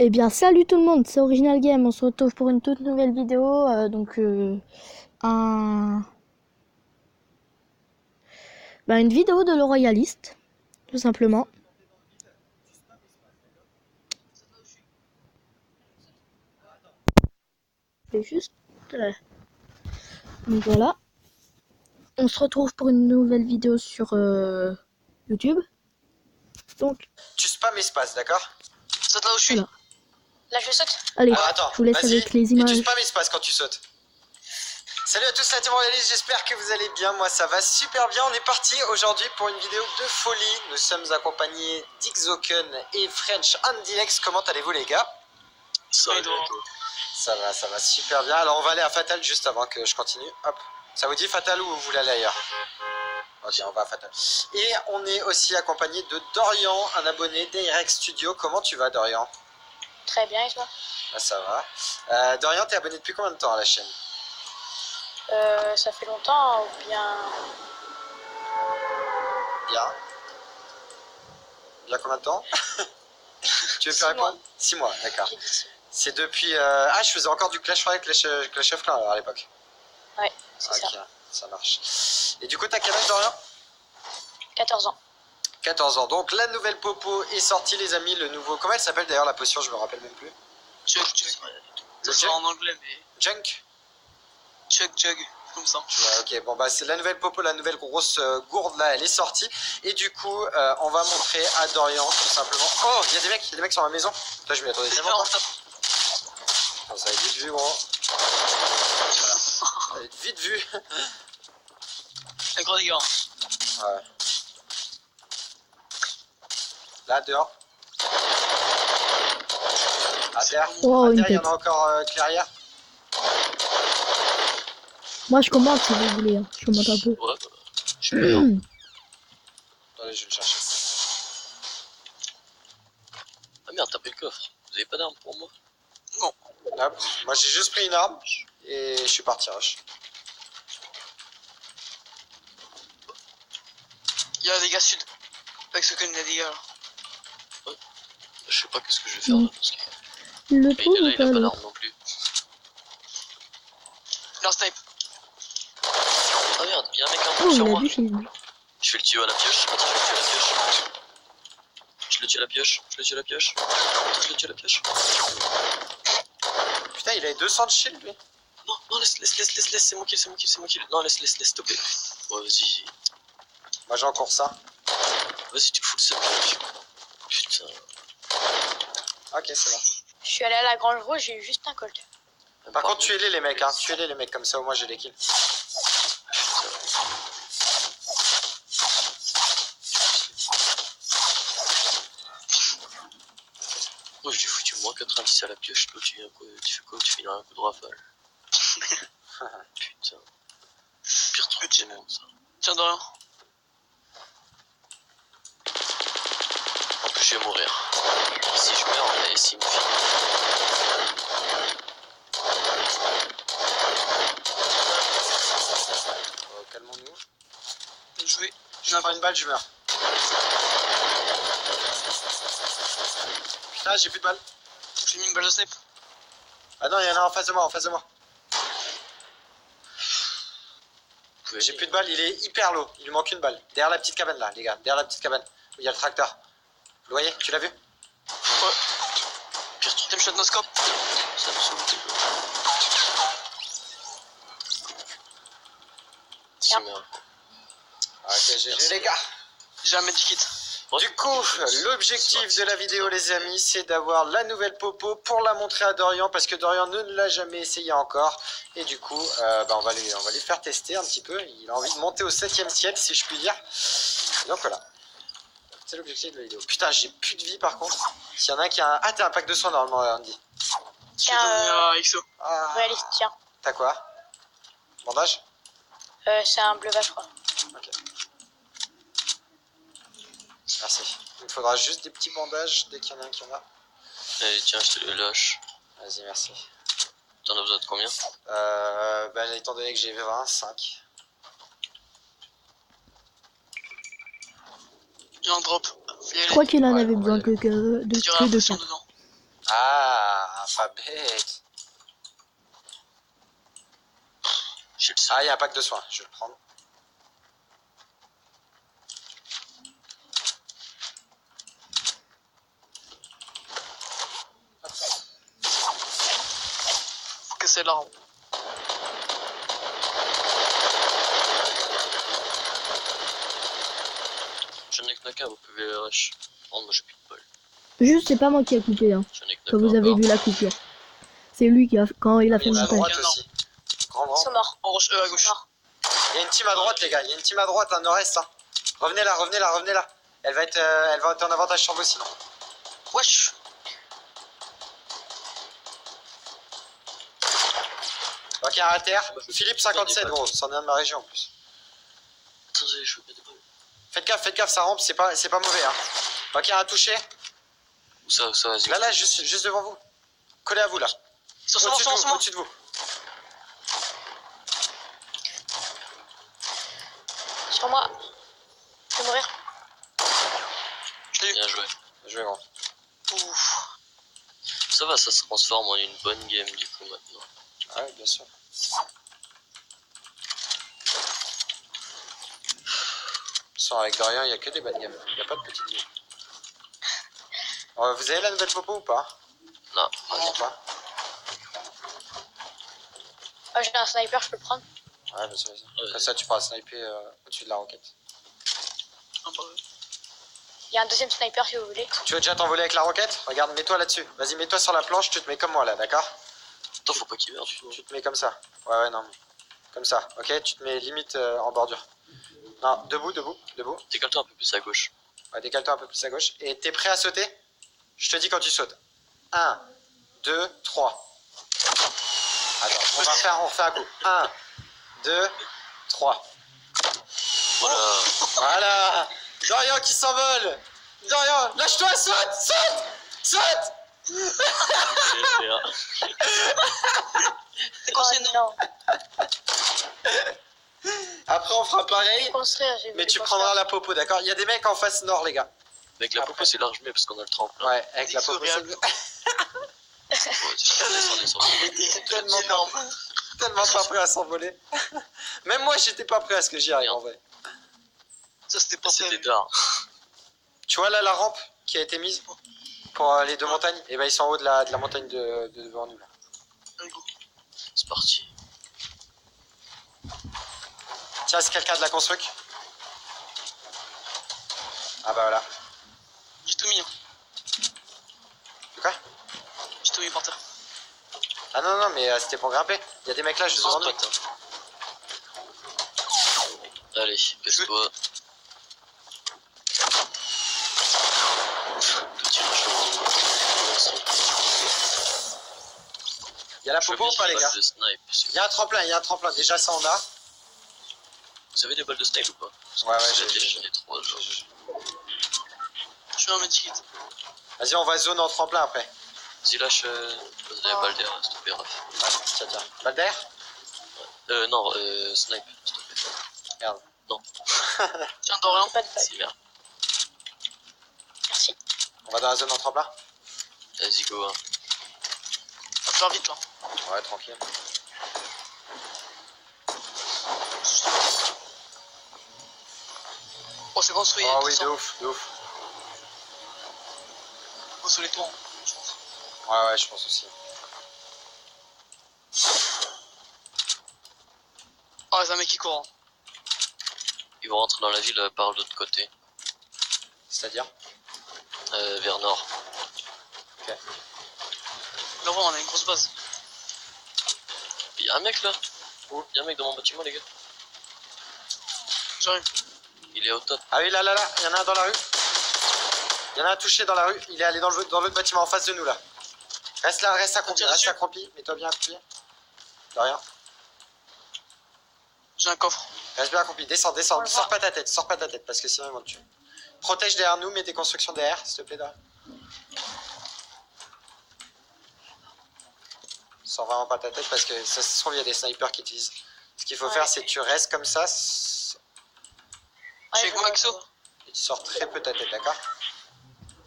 Eh bien, salut tout le monde, c'est Original Game. On se retrouve pour une toute nouvelle vidéo. Une vidéo de le Royaliste, tout simplement. C'est juste. Donc voilà. On se retrouve pour une nouvelle vidéo sur YouTube. Donc. Tu spam espace, d'accord? Saute là où je suis. Voilà. Là je saute. Allez, attends, je vous laisse avec les images. Et tu spam espace quand tu sautes. Salut à tous, la team Royaliste, j'espère que vous allez bien. Moi ça va super bien. On est parti aujourd'hui pour une vidéo de folie. Nous sommes accompagnés d'Ixoken et French Andilex. Comment allez-vous les gars? Ça va super bien. Alors on va aller à Fatal juste avant que je continue. Hop. Ça vous dit Fatal ou vous voulez aller ailleurs? Ok, on va à Fatal. Et on est aussi accompagné de Dorian, un abonné d'Irec Studio. Comment tu vas Dorian? Très bien, et toi? Ah, ça va. Dorian, t'es abonné depuis combien de temps à la chaîne? Ça fait longtemps ou bien... Bien combien de temps? Tu veux plus répondre? 6 mois, d'accord. C'est depuis... Ah, je faisais encore du Clash Royale, Clash of Clans à l'époque. Ouais, c'est ça. Ok, ça marche. Et du coup, t'as quel âge Dorian? 14 ans. 14 ans. Donc la nouvelle popo est sortie les amis, le nouveau... Comment elle s'appelle d'ailleurs la potion? Je me rappelle même plus. Chug. Ça sera en anglais, mais... Junk? Chug, comme ça. Ouais, ok, bon bah c'est la nouvelle popo, la nouvelle grosse gourde là, elle est sortie. Et du coup, on va montrer à Dorian tout simplement. Oh, il y a des mecs sur ma maison. Toi, je m'y attendais tellement pas. Oh, ça va être vite vu, gros. Voilà. Ça va être vite vu. Un gros dégât. Ouais. Là, dehors. À terre. Oh, À une terre, il y en tête. a encore clairière. Moi, je commente si vous voulez. Hein. Je commente un peu. Ouais, je suis bien. Attendez, je vais le chercher. Ah merde, t'as pris le coffre. Vous avez pas d'armes pour moi? Non. Hop. Moi, j'ai juste pris une arme et je suis parti rush. Il y a des gars sud. Avec ce qu'on a des gars là. Ouais. Je sais pas qu'est-ce que je vais faire Mm. là, parce que... Le Mais trouve là, ou il a pas pas l'autre? d'armes non plus. Leur snipe. Ah merde, il y a un mec un peu Oh, sur il a moi. du film. Je fais le tuyau à la pioche. Attends, je le tue à la pioche. Je le tue à la pioche. Attends, je le tue à la pioche. Putain, il avait 200 de shield lui. Non, laisse, c'est mon kill. Non, laisse, s'il te plaît. Ouais, vas-y. Moi, j'ai encore ça. Vas-y, tu fous le seul. Putain. Ok, c'est bon. Je suis allé à la Grange Rouge, j'ai eu juste un colt. Par contre, tuez-les les mecs, hein. Tuez-les les mecs, comme ça au moins j'ai les kills. Oh, j'ai foutu moins 90 à la pioche. Toi, tu fais quoi? Tu finis un coup de rafale. Putain. Pire truc du monde, ça. Tiens, de rien. En plus, je vais mourir. Si je meurs, mais c'est une fille. Calmons-nous. Bien joué. Je prends une balle, je meurs. Putain, j'ai plus de balles. J'ai mis une balle de snipe. Ah non, il y en a en face de moi, J'ai plus de balles, il est hyper low. Il lui manque une balle. Derrière la petite cabane là, les gars. Derrière la petite cabane. Où il y a le tracteur. Vous le voyez? Tu l'as vu? Ouais. Pire truc, t'aimes shot no scope. Ça me saoule. C'est merde. Ok, GG les gars. J'ai un medikit. Du coup, l'objectif de la vidéo les amis, c'est d'avoir la nouvelle popo pour la montrer à Dorian parce que Dorian ne l'a jamais essayé encore. Et du coup, on va lui faire tester un petit peu. Il a envie de monter au 7ème ciel si je puis dire. Donc voilà. C'est l'objectif de la vidéo. Putain, j'ai plus de vie par contre. S'il y en a un qui a un... Ah, t'as un pack de soins normalement, Andy. Tiens, XO. Ah. Réaliste, tiens. T'as quoi? Bandage? C'est un bleu vache, je crois. Ok. Merci. Il me faudra juste des petits bandages dès qu'il y en a un qui en a. Allez, tiens, je te le lâche. Vas-y, merci. T'en as besoin de combien? Étant donné que j'ai 25. J'ai un drop. Je crois qu'il en Ouais, avait on va besoin y aller. que de Tu diras que de impression 4. dedans. Ah, pas bête. J'ai le seum. Ah, il y a un pack de soins, je vais le prendre. Faut casser l'arbre. J'en ai que Naka, vous pouvez rush. Oh, moi j'ai plus de bol. Juste, c'est pas moi qui a coupé, hein. J'en ai que Naka. Comme vous avez vu la coupure. C'est lui qui a, quand il a fait Il y le en a à montage. droite Non. aussi. Grand, Ils grand. sont morts. En rush, à Ils sont gauche. morts. Il y a une team à droite, les gars. Il y a une team à droite, un nord-est. Hein. Revenez là, revenez là, revenez là. Elle va être en avantage sur vous sinon. Wesh. Ok, à terre. Philippe 57, gros. C'en est un de ma région en plus. Attendez, je veux pas de bol. Faites gaffe, ça rampe, c'est pas mauvais. Hein. Ok, un touché. Où ça, vas-y. Là, juste devant vous. Collé à vous là. Sur Au-dessus de vous, moi. au-dessus de vous. Sur moi. Je vais mourir. Je l'ai eu. Bien joué. Je vais grand. Ouf. Ça va, ça se transforme en une bonne game du coup maintenant. Ah oui, bien sûr. Sans avec Dorian, il n'y a que des bonnes games. Il n'y a pas de petites games. Vous avez la nouvelle popo ou pas? Non, Non, pas. J'ai un sniper, je peux le prendre. Ouais, vas-y, vas-y. Ouais. Comme ça, tu pourras sniper au-dessus de la roquette. ah bah, Il y a un deuxième sniper si vous voulez. Tu veux déjà t'envoler avec la roquette? Regarde, mets-toi là-dessus. Vas-y, mets-toi sur la planche, tu te mets comme moi là, d'accord? attends, faut pas qu'il meure. Tu te mets comme ça. Ouais, non. Comme ça, ok? Tu te mets limite en bordure. Non, debout. Décale-toi un peu plus à gauche. Ouais, décale-toi un peu plus à gauche. Et t'es prêt à sauter? Je te dis quand tu sautes. 1, 2, 3. Attends, on refait un coup. 1, 2, 3. Voilà. Voilà. Dorian qui s'envole. Dorian, lâche-toi, saute. C'est quoi, c'est non. Après, on fera pareil. Construire, j'ai vu. Mais tu prendras la popo, d'accord? Il y a des mecs en face nord, les gars. Avec la popo, c'est large mieux parce qu'on a le tremplin. Ouais, avec la popo, c'est tellement pas prêt à s'envoler. Même moi, j'étais pas prêt à ce que j'y arrive en vrai. Ça, c'était pas C'était tard. Tu vois là la rampe qui a été mise pour les deux montagnes? Et ben ils sont en haut de la montagne de devant nous là. C'est parti. Tiens, c'est quelqu'un de la construc? Ah bah voilà. J'ai tout mis. De quoi? J'ai tout mis par terre. Ah non, mais c'était pour grimper. Il y a des mecs là juste devant nous. Allez, baisse-toi. Petit Il y a la popo ou pas les gars? Il y a un tremplin, déjà ça on a. Vous avez des balles de snipe ou pas? Ouais, j'ai les 3 genre. Je suis un medkit. Vas-y, on va zone en tremplin après. Vas-y, lâche des balles derrière, s'il te plaît, Raph. Ouais, tiens. Balle d'air? Non, snipe, s'il te plaît. Merde. Non. Tiens, Dorian. Pas de balle. C'est merde. Merci. On va dans la zone en tremplin? Vas-y, go. Hein. Ça va faire vite là. Ouais, tranquille. Oh, c'est construit. Oh oui, de ouf. Oh, sur les toits, je pense. Ouais, je pense aussi. Oh, c'est un mec qui court. Ils vont rentrer dans la ville par l'autre côté. C'est-à-dire? Vers nord. Ok. Là, on a une grosse base. Il y a un mec là. Où? Il y a un mec dans mon bâtiment, les gars. J'arrive. Il est au top. Ah oui, là, il y en a un dans la rue. Il y en a un touché dans la rue. Il est allé dans l'autre bâtiment en face de nous là. Reste là, reste accroupi. Mets-toi bien accroupi. De rien. J'ai un coffre. Reste bien accroupi. Descends. Sors pas ta tête parce que sinon ils vont te tuer. Protège derrière nous, mets des constructions derrière, s'il te plaît. Derrière. Sors vraiment pas ta tête parce que ça se trouve, il y a des snipers qui utilisent. Ce qu'il faut faire, c'est que tu restes comme ça. J'ai quoi, Maxo? Et tu sors très peu ta tête, d'accord?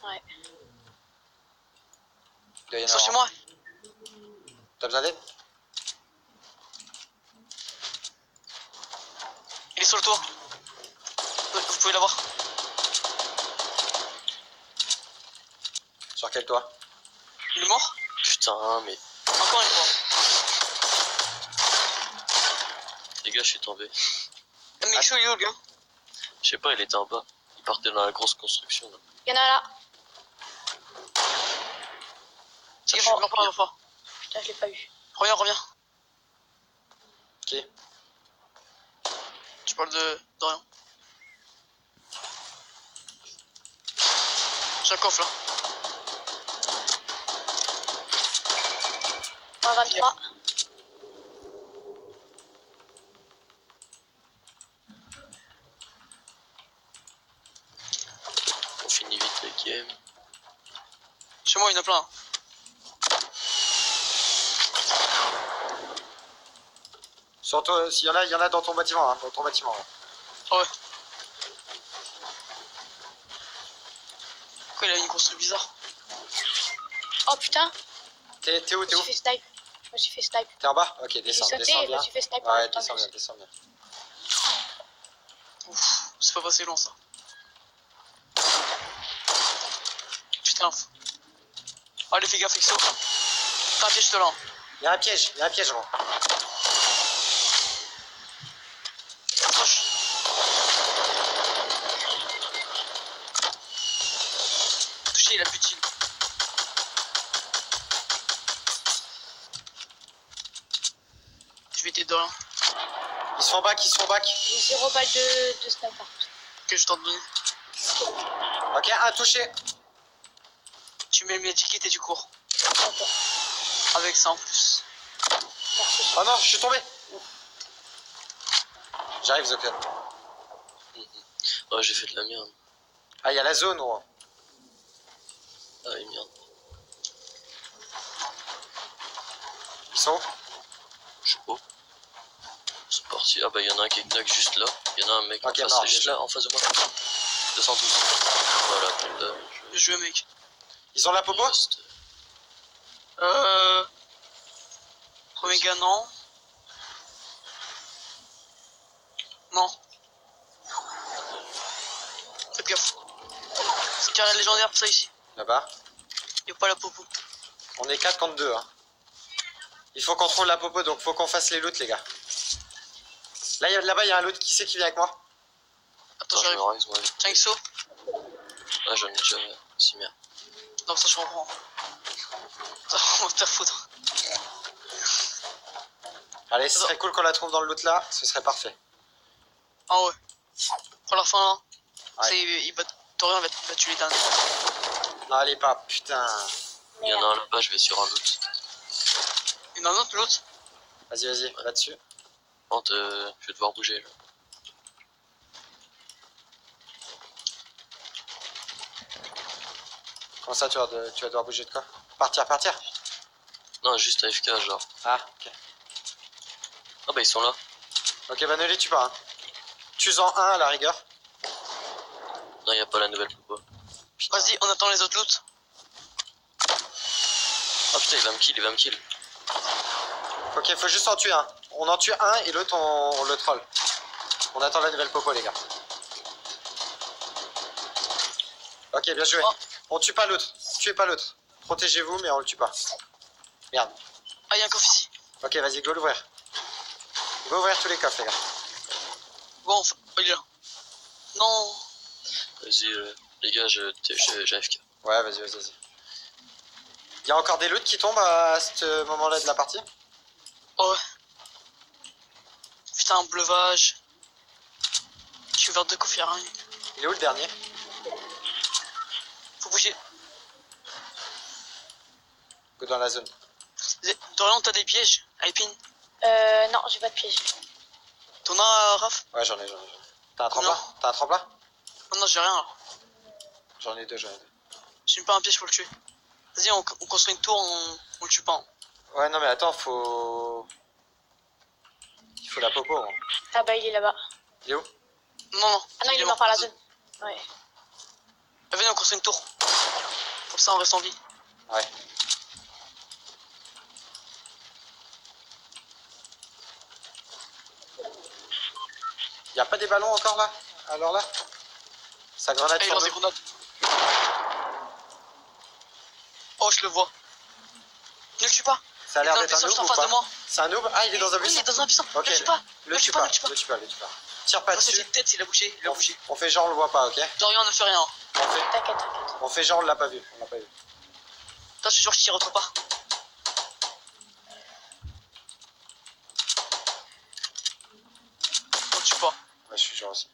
Ouais. Il doit y en Ils sont avoir chez un. moi. T'as besoin d'aide? Il est sur le toit. Vous pouvez l'avoir. Sur quel toit? Il est mort. Putain, mais Encore une fois. les gars, je suis tombé. Mais il est où le gars? Je sais pas, il était en bas. Il partait dans la grosse construction là. Il y en a là. Je suis mort par la fois. Putain, je l'ai pas eu. Reviens, reviens. Qui? Tu parles de rien. J'ai un coffre là. Moins 23. On finit vite le game. Chez moi, il y en a plein. Sur toi, s'il y en a dans ton bâtiment, hein, dans ton bâtiment. Ouais. Ah ouais. Pourquoi il a une construction bizarre? Oh putain, T'es où, je t'es me où? suis fait snipe. Je me suis fait snipe. T'es en bas? Ok, J'ai descends, sauté descends et je bien. me suis fait snipe. Ouais, descends bien, descends bien. Ouf, c'est pas passé loin ça. Putain. Allez, fais gaffe, Exo. T'as un piège de là. Il y a un piège, gros. Approche. Touché, il a plus de shield. Je vais t'aider de rien. Ils sont back. J'ai 0 balle de sniper. Que je t'en donne. Ok, un touché. Tu mets le medikit et tu cours. Ok, Avec ça en plus. merci. Oh non, je suis tombé. J'arrive, Zopion. Oh, j'ai fait de la merde. Ah, il y a la zone, gros. Ah, oui, merde. Ils sont où? Je sais pas. C'est parti. Ah, bah, il y en a un qui knock juste là. Il y en a un mec Ok, en face, mort, juste bien là, en face de moi. 212. Voilà, putain. Bien joué, mec. Ils ont la popo? Omega, non. Non. Faites gaffe. C'est carré légendaire pour ça ici. Là-bas. Y'a pas la popo. On est 4 contre 2. Hein. Il faut qu'on trouve la popo, donc faut qu'on fasse les loots, les gars. Là-bas, il y a un loot. Qui c'est qui vient avec moi? Attends, Attends, je j'arrive. me rise, moi. Tiens, XO. Ah, j'en ai déjà 6 merde. Non, ça je comprends. Ça, on va te faire foutre. Allez, ce serait cool qu'on la trouve dans le loot là. Ce serait parfait. Ah ouais. Pour la fin là. Ouais. C'est, il va, Torian va tuer les derniers. Non, allez pas. Putain. Il y en a un là-bas, je vais sur un loot. Il y en a un autre, l'autre. Vas-y, va dessus. Par contre, je vais devoir bouger là. Comment ça, tu vas devoir bouger de quoi? Partir. Non, juste AFK, genre. Ah, ok. Ah, bah, ils sont là. Ok, bah ne les tue pas. Hein. Tue-en un à la rigueur. Non, y a pas la nouvelle popo. Vas-y, on attend les autres loots. Ah, putain, il va me kill. Ok, faut juste en tuer un. On en tue un et l'autre, on le troll. On attend la nouvelle popo, les gars. Ok, bien joué. Oh. On tue pas l'autre. Tuez pas l'autre. Protégez-vous, mais on le tue pas. Merde. Ah, y'a un coffre ici. Ok, vas-y, go l'ouvrir. Go ouvrir tous les coffres, les gars. Bon, enfin, il est là. Non. Vas-y, les gars, j'ai AFK. Ouais, vas-y. Il y a encore des loots qui tombent à ce moment-là de la partie? Oh ouais. Putain, un bleuvage. Je suis ouvert de coffre, y'a rien. Il est où le dernier? Faut bouger. Go dans la zone. Dorian, t'as des pièges à épines? Non, j'ai pas de piège. T'en as, Raph? Ouais, j'en ai. T'as un Combien? tremplin? T'as un tremplin? Non, j'ai rien alors. J'en ai deux. J'ai même pas un piège pour le tuer. Vas-y, on construit une tour, on le tue pas. Hein. Ouais, non, mais attends, il faut la popo. Hein. Ah bah il est là-bas. Il est où? Non. Ah non, il est mort par la zone. Ouais. Venez, on construit une tour. Comme ça, on reste en vie. Ouais. Y a pas des ballons encore là? Alors là? Ça grenade Eh, il sur lance des nous. grenades. Oh, je le vois. Ne le tue pas. Ça a Il est l'air dans un d'être un buisson, juste en noob ou face de pas? moi. C'est un noob? Ah, il est dans un Oui, buisson. il est dans un buisson. Ok. Le tue pas. Le tue pas, pas, le tue pas. le tue pas, le tue pas. Tire pas Oh, c'est dessus. une tête, il a bougé. Il a bougé. On fait genre on le voit pas, ok? Dorian ne fait rien. T'inquiète, t'inquiète. On fait genre on l'a pas vu. On l'a pas vu. Attends, je te jure, je tire autre part. On le tue pas. Ouais, je suis genre aussi.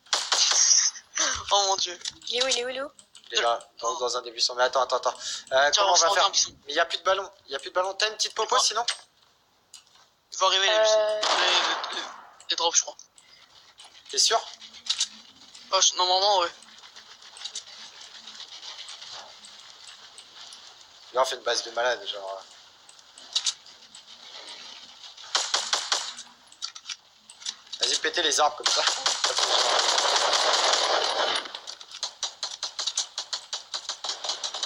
Oh mon dieu. Il est où, il est où, il est où? Il est là, dans un des buissons. Mais attends. Tiens, Comment on va dans faire? un buisson. Mais y a plus de ballon. Y a plus de ballon. T'as une petite popo moi. sinon? Il va arriver les buissons. Les drops, je crois. T'es sûr? Oh, normalement, ouais. Là on fait une base de malade, genre. Vas-y, pétez les arbres comme ça.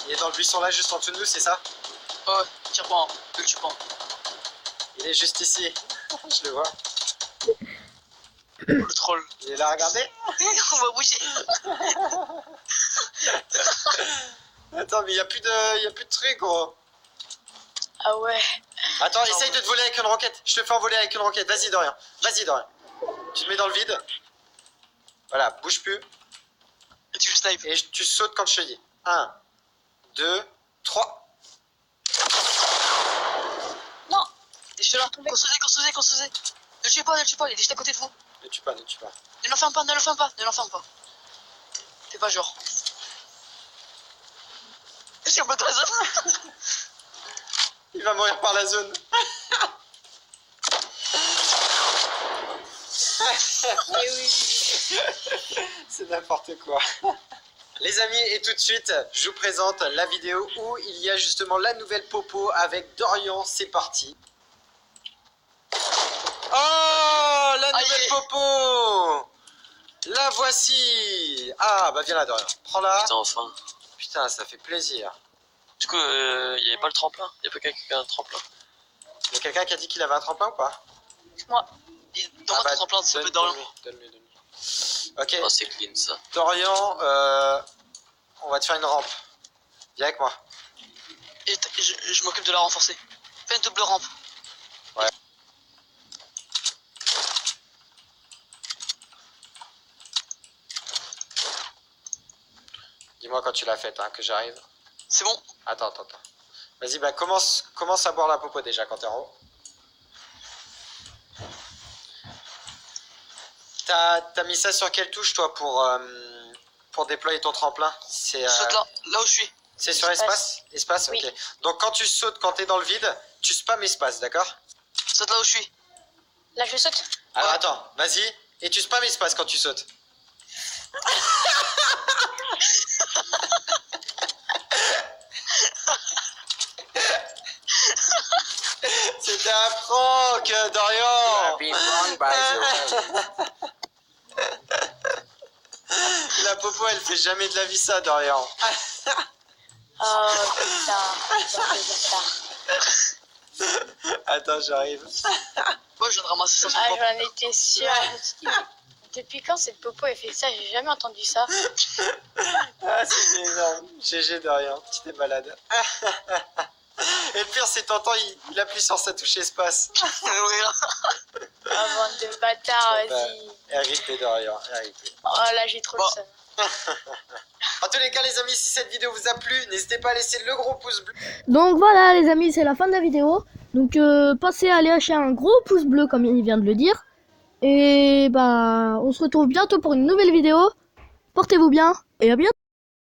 Il est dans le buisson là, juste en dessous de nous, c'est ça? Oh, ouais, tire pas, hein. Ne le tue pas. Il est juste ici. Je le vois. Le troll. Il est là, regardez. On va bouger. Attends, mais y a plus de trucs, gros. Ah ouais. Attends, essaye de te voler avec une roquette. Je te fais envoler avec une roquette. Vas-y, Dorian. Vas-y, Dorian. Tu te mets dans le vide. Voilà, bouge plus. Et tu le snipes. Et tu sautes quand je te dis. 1, 2, 3. Non. Et je suis là. Construisez. Ne le tuez pas, il est juste à côté de vous. Ne tue pas, ne tue pas. Ne l'enferme pas. Fais pas genre. Je suis en mode de la zone. Il va mourir par la zone. Eh oui. C'est n'importe quoi. Les amis, et tout de suite, je vous présente la vidéo où il y a justement la nouvelle popo avec Dorian. C'est parti. Oh, la Aïe. nouvelle popo. La voici. Ah, bah viens là, Dorian. Prends-la. Putain, enfin. Putain, ça fait plaisir. Du coup, il y avait pas le tremplin? Il y a pas quelqu'un qui a un tremplin? Il y a quelqu'un qui a dit qu'il avait un tremplin ou pas? Moi. Dans votre tremplin, ça peut être Dorian. Donne-lui. Ok, Oh, c'est clean ça. Dorian, on va te faire une rampe. Viens avec moi. Et je m'occupe de la renforcer. Fais une double rampe. Ouais. Dis-moi quand tu l'as faite, hein, que j'arrive. C'est bon. Attends. Vas-y, bah commence à boire la popo déjà quand t'es en haut. T'as mis ça sur quelle touche toi pour déployer ton tremplin? C'est Saute là où je suis. c'est sur espace? Espace, Oui. ok. Donc quand tu sautes, quand t'es dans le vide, tu spams espace, d'accord? Saute là où je suis. Là, je saute. Alors Ouais. attends, vas-y, et tu spams espace quand tu sautes. C'était un prank, Dorian. La popo, elle fait jamais de la vie ça, Dorian. Oh putain. Bande de bâtards. Attends, j'arrive. Moi, je viens de ramasser ça sur Ah, le banc. j'en étais sûre. Je me suis dit, depuis quand cette popo elle fait ça? J'ai jamais entendu ça. Ah, c'était énorme. GG, Dorian, tu t'es malade. Et le pire, c'est Tonton, il appuie sur sa touche espace. Oh, bande de bâtards, vas-y. RIP, Dorian, RIP. Oh là, j'ai trop Bon. le seum. En tous les cas, les amis, si cette vidéo vous a plu, n'hésitez pas à laisser le gros pouce bleu. Donc voilà les amis, c'est la fin de la vidéo. Donc pensez à aller lâcher un gros pouce bleu comme il vient de le dire. Et bah on se retrouve bientôt pour une nouvelle vidéo. Portez-vous bien et à bientôt.